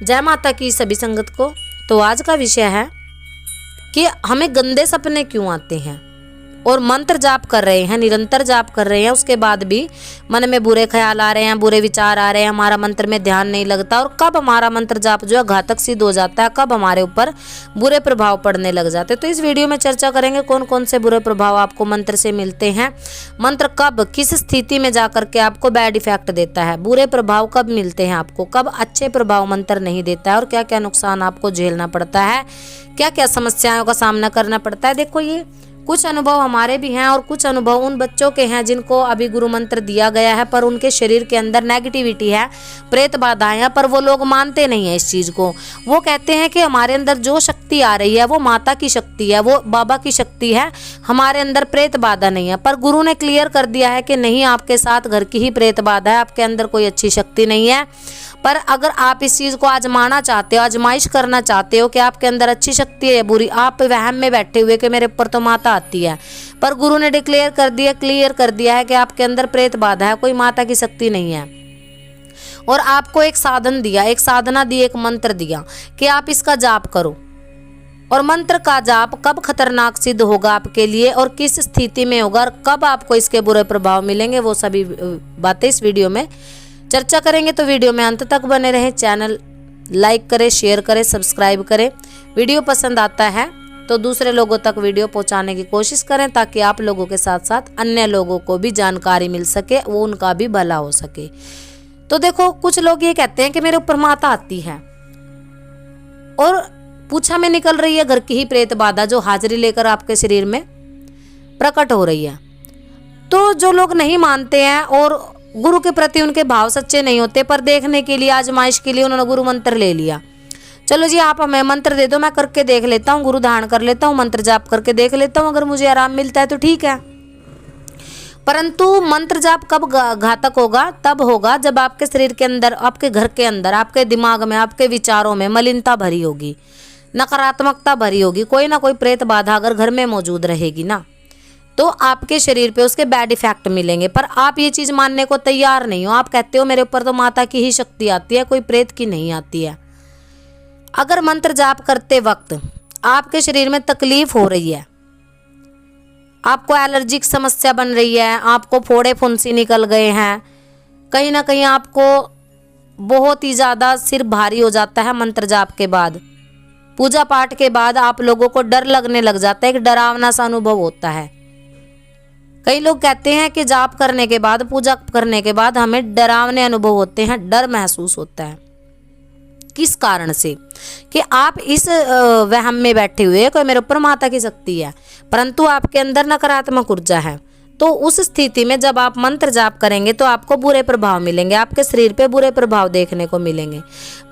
जय माता की सभी संगत को। तो आज का विषय है कि हमें गंदे सपने क्यों आते हैं और मंत्र जाप कर रहे हैं, निरंतर जाप कर रहे हैं, उसके बाद भी मन में बुरे ख्याल आ रहे हैं, बुरे विचार आ रहे हैं, हमारा मंत्र में ध्यान नहीं लगता और कब हमारा मंत्र जाप जो है घातक सिद्ध हो जाता है, कब हमारे ऊपर बुरे प्रभाव पड़ने लग जाते हैं। तो इस वीडियो में चर्चा करेंगे कौन कौन से बुरे प्रभाव आपको मंत्र से मिलते हैं, मंत्र कब किस स्थिति में जाकर के आपको बैड इफेक्ट देता है, बुरे प्रभाव कब मिलते हैं आपको, कब अच्छे प्रभाव मंत्र नहीं देता है और क्या क्या नुकसान आपको झेलना पड़ता है, क्या क्या समस्याओं का सामना करना पड़ता है। देखो, ये कुछ अनुभव हमारे भी हैं और कुछ अनुभव उन बच्चों के हैं जिनको अभी गुरु मंत्र दिया गया है पर उनके शरीर के अंदर नेगेटिविटी है, प्रेत बाधाएं हैं, पर वो लोग मानते नहीं है इस चीज़ को। वो कहते हैं कि हमारे अंदर जो शक्ति आ रही है वो माता की शक्ति है, वो बाबा की शक्ति है, हमारे अंदर प्रेत बाधा नहीं है। पर गुरु ने क्लियर कर दिया है कि नहीं, आपके साथ घर की ही प्रेत बाधा है, आपके अंदर कोई अच्छी शक्ति नहीं है। पर अगर आप इस चीज़ को आजमाना चाहते हो, आजमाइश करना चाहते हो कि आपके अंदर अच्छी शक्ति है बुरी, आप वहम में बैठे हुए कि मेरे ऊपर तो माता आती है, पर गुरु ने डिक्लेयर कर दिया, क्लियर कर दिया है कि आपके अंदर प्रेत बाधा है, कोई माता की शक्ति नहीं है। और आपको एक साधन दिया, एक साधना दी, एक मंत्र दिया कि आप इसका जाप करो। और मंत्र का जाप कब खतरनाक सिद्ध होगा आपके लिए और किस स्थिति में होगा और कब आपको इसके बुरे प्रभाव मिलेंगे, वो सभी बातें इस वीडियो में चर्चा करेंगे। तो वीडियो में अंत तक बने रहें। चैनल लाइक करें, शेयर करें, सब्सक्राइब करें। वीडियो पसंद आता है तो दूसरे लोगों तक वीडियो पहुंचाने की कोशिश करें ताकि आप लोगों के साथ साथ अन्य लोगों को भी जानकारी मिल सके, वो उनका भी भला हो सके। तो देखो, कुछ लोग ये कहते हैं कि मेरे ऊपर माता आती है और पूछा में निकल रही है घर की ही प्रेत बाधा जो हाजिरी लेकर आपके शरीर में प्रकट हो रही है। तो जो लोग नहीं मानते हैं और गुरु के प्रति उनके भाव सच्चे नहीं होते, पर देखने के लिए, आजमाइश के लिए उन्होंने गुरु मंत्र ले लिया। चलो जी, आप हमें मंत्र दे दो, मैं करके देख लेता हूँ, गुरु धारण कर लेता हूँ, मंत्र जाप करके देख लेता हूँ, अगर मुझे आराम मिलता है तो ठीक है। परंतु मंत्र जाप कब घातक होगा? तब होगा जब आपके शरीर के अंदर, आपके घर के अंदर, आपके दिमाग में, आपके विचारों में मलिनता भरी होगी, नकारात्मकता भरी होगी, कोई ना कोई प्रेत बाधा अगर घर में मौजूद रहेगी ना, तो आपके शरीर पे उसके बैड इफेक्ट मिलेंगे। पर आप ये चीज़ मानने को तैयार नहीं हो, आप कहते हो मेरे ऊपर तो माता की ही शक्ति आती है, कोई प्रेत की नहीं आती है। अगर मंत्र जाप करते वक्त आपके शरीर में तकलीफ हो रही है, आपको एलर्जिक समस्या बन रही है, आपको फोड़े फुंसी निकल गए हैं, कहीं ना कहीं आपको बहुत ही ज़्यादा सिर भारी हो जाता है मंत्र जाप के बाद, पूजा पाठ के बाद आप लोगों को डर लगने लग जाता है, एक डरावना सा अनुभव होता है। कई लोग कहते हैं कि जाप करने के बाद, पूजा करने के बाद हमें डरावने अनुभव होते हैं, डर महसूस होता है। किस कारण से? कि आप इस वहम में बैठे हुए कि मेरे ऊपर माता की शक्ति है, परंतु आपके अंदर नकारात्मक ऊर्जा है। तो उस स्थिति में जब आप मंत्र जाप करेंगे तो आपको बुरे प्रभाव मिलेंगे, आपके शरीर पे बुरे प्रभाव देखने को मिलेंगे।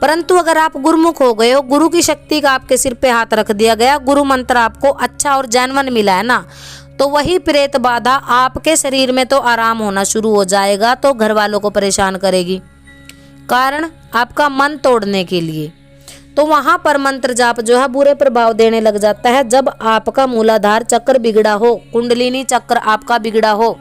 परंतु अगर आप गुरुमुख हो गए हो, गुरु की शक्ति का आपके सिर पे हाथ रख दिया गया, गुरु मंत्र आपको अच्छा और जेन्युइन मिला है ना, तो वही प्रेत बाधा आपके शरीर में तो आराम होना शुरू हो जाएगा, तो घर वालों को परेशान करेगी, कारण आपका मन तोड़ने के लिए। तो वहां पर मंत्र जाप जो है बुरे प्रभाव देने लग जाता है जब आपका मूलाधार चक्र बिगड़ा हो, कुंडलिनी चक्र आपका बिगड़ा हो।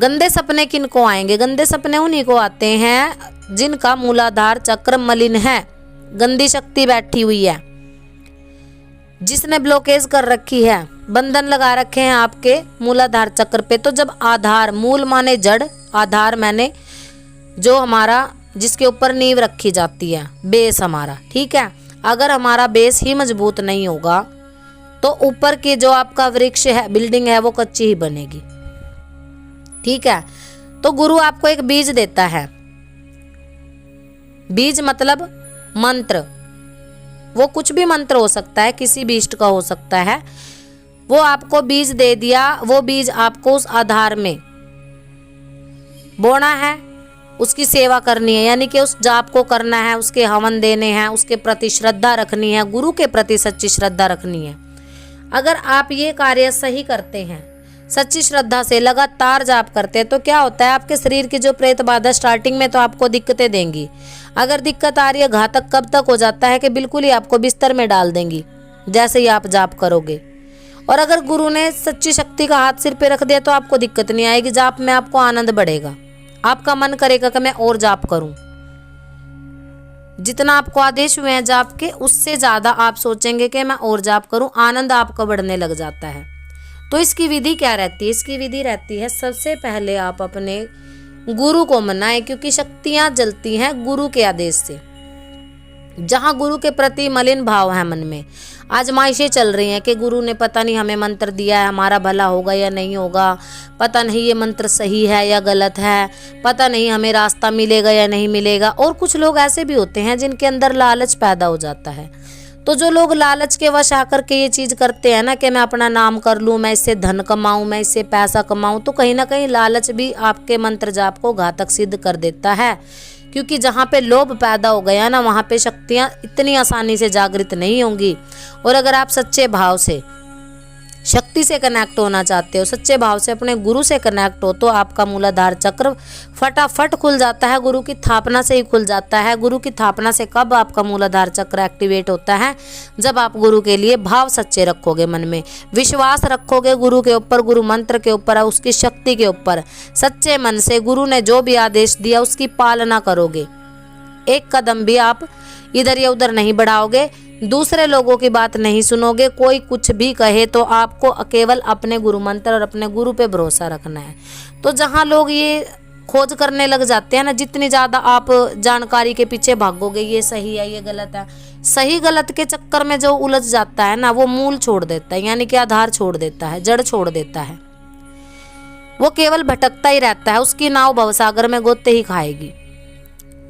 गंदे सपने किनको आएंगे? गंदे सपने उन्हीं को आते हैं जिनका मूलाधार चक्र मलिन है, गंदी शक्ति बैठी हुई है, जिसने ब्लॉकेज कर रखी है, बंधन लगा रखे हैं आपके मूलाधार चक्र पे। तो जब आधार, मूल माने जड़, आधार माने जो हमारा, जिसके ऊपर नींव रखी जाती है, बेस हमारा, ठीक है, अगर हमारा बेस ही मजबूत नहीं होगा तो ऊपर की जो आपका वृक्ष है, बिल्डिंग है, वो कच्ची ही बनेगी, ठीक है। तो गुरु आपको एक बीज देता है, बीज मतलब मंत्र, वो कुछ भी मंत्र हो सकता है, किसी भी इष्ट का हो सकता है, वो आपको बीज दे दिया, वो बीज आपको उस आधार में बोना है, उसकी सेवा करनी है, यानी कि उस जाप को करना है, उसके हवन देने हैं, उसके प्रति श्रद्धा रखनी है, गुरु के प्रति सच्ची श्रद्धा रखनी है। अगर आप ये कार्य सही करते हैं, सच्ची श्रद्धा से लगातार जाप करते हैं, तो क्या होता है, आपके शरीर की जो प्रेत बाधा स्टार्टिंग में तो आपको दिक्कतें देंगी, अगर दिक्कत आ रही है, घातक कब तक हो जाता है कि बिल्कुल ही आपको बिस्तर में डाल देंगी जैसे ही आप जाप करोगे। और अगर गुरु ने सच्ची शक्ति का हाथ सिर पे रख दिया तो आपको दिक्कत नहीं आएगी, जाप में आपको आनंद बढ़ेगा, आपका मन करेगा कि मैं और जाप करूं। जितना आपको आदेश हुए हैं जाप के, उससे ज़्यादा आप सोचेंगे कि मैं और जाप करूं, आनंद आपका बढ़ने लग जाता है। तो इसकी विधि क्या रहती है? इसकी विधि रहती है, सबसे पहले आप अपने गुरु को मनाएं, क्योंकि शक्तियां जलती हैं गुरु के आदेश से। जहां गुरु के प्रति मलिन भाव है मन में, आजमाइशें चल रही हैं कि गुरु ने पता नहीं हमें मंत्र दिया है, हमारा भला होगा या नहीं होगा, पता नहीं ये मंत्र सही है या गलत है, पता नहीं हमें रास्ता मिलेगा या नहीं मिलेगा। और कुछ लोग ऐसे भी होते हैं जिनके अंदर लालच पैदा हो जाता है। तो जो लोग लालच के वश आकर के ये चीज़ करते हैं ना कि मैं अपना नाम कर लूँ, मैं इससे धन कमाऊँ, मैं इससे पैसा कमाऊँ, तो कहीं ना कहीं लालच भी आपके मंत्र जाप को घातक सिद्ध कर देता है। क्योंकि जहाँ पे लोभ पैदा हो गया ना, वहाँ पे शक्तियाँ इतनी आसानी से जागृत नहीं होंगी। और अगर आप सच्चे भाव से शक्ति से कनेक्ट होना चाहते हो, सच्चे भाव से अपने गुरु से कनेक्ट हो, तो आपका मूलाधार चक्र फटाफट खुल जाता है, गुरु की स्थापना से ही खुल जाता है। गुरु की स्थापना से कब आपका मूलाधार चक्र एक्टिवेट होता है? जब आप गुरु के लिए भाव सच्चे रखोगे, मन में विश्वास रखोगे गुरु के ऊपर, गुरु मंत्र के ऊपर, उसकी शक्ति के ऊपर, सच्चे मन से गुरु ने जो भी आदेश दिया उसकी पालना करोगे। एक कदम भी आप इधर या उधर नहीं बढ़ाओगे, दूसरे लोगों की बात नहीं सुनोगे। कोई कुछ भी कहे तो आपको केवल अपने गुरु मंत्र और अपने गुरु पे भरोसा रखना है। तो जहाँ लोग ये खोज करने लग जाते हैं ना, जितनी ज़्यादा आप जानकारी के पीछे भागोगे, ये सही है ये गलत है, सही गलत के चक्कर में जो उलझ जाता है ना, वो मूल छोड़ देता है, यानी कि आधार छोड़ देता है, जड़ छोड़ देता है। वो केवल भटकता ही रहता है, उसकी नाव भवसागर में गोते ही खाएगी।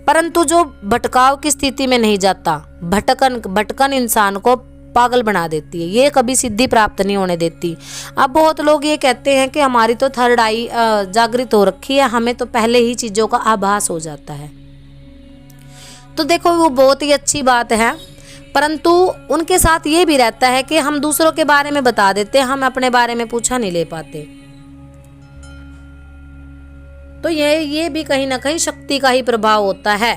परंतु जो भटकाव की स्थिति में नहीं जाता, भटकन इंसान को पागल बना देती है, ये कभी सिद्धि प्राप्त नहीं होने देती। अब बहुत लोग ये कहते हैं कि हमारी तो थर्ड आई जागृत हो रखी है, हमें तो पहले ही चीज़ों का आभास हो जाता है। तो देखो वो बहुत ही अच्छी बात है, परंतु उनके साथ ये भी रहता है कि हम दूसरों के बारे में बता देते हैं, हम अपने बारे में पूछा नहीं ले पाते। तो ये भी कहीं ना कहीं शक्ति का ही प्रभाव होता है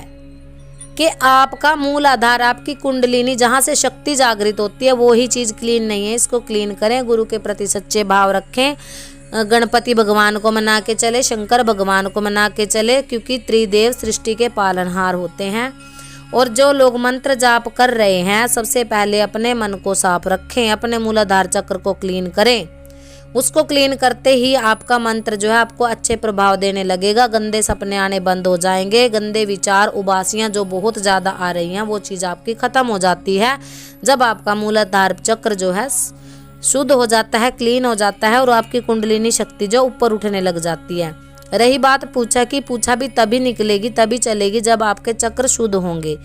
कि आपका मूल आधार, आपकी कुंडलिनी, जहाँ से शक्ति जागृत होती है, वो ही चीज़ क्लीन नहीं है। इसको क्लीन करें, गुरु के प्रति सच्चे भाव रखें, गणपति भगवान को मना के चले, शंकर भगवान को मना के चले, क्योंकि त्रिदेव सृष्टि के पालनहार होते हैं। और जो लोग मंत्र जाप कर रहे हैं, सबसे पहले अपने मन को साफ रखें, अपने मूलाधार चक्र को क्लीन करें। उसको क्लीन करते ही आपका मंत्र जो है आपको अच्छे प्रभाव देने लगेगा, गंदे सपने आने बंद हो जाएंगे, गंदे विचार, उबासियां जो बहुत ज़्यादा आ रही हैं, वो चीज़ आपकी ख़त्म हो जाती है जब आपका मूलाधार चक्र जो है शुद्ध हो जाता है, क्लीन हो जाता है, और आपकी कुंडलिनी शक्ति जो ऊपर उठने लग जाती है। रही बात पूछा भी तभी निकलेगी, तभी चलेगी जब आपके चक्र शुद्ध होंगे।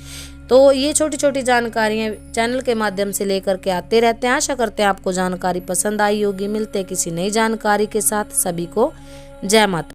तो ये छोटी छोटी जानकारियाँ चैनल के माध्यम से लेकर के आते रहते हैं। आशा करते हैं आपको जानकारी पसंद आई होगी। मिलते किसी नई जानकारी के साथ। सभी को जय माता।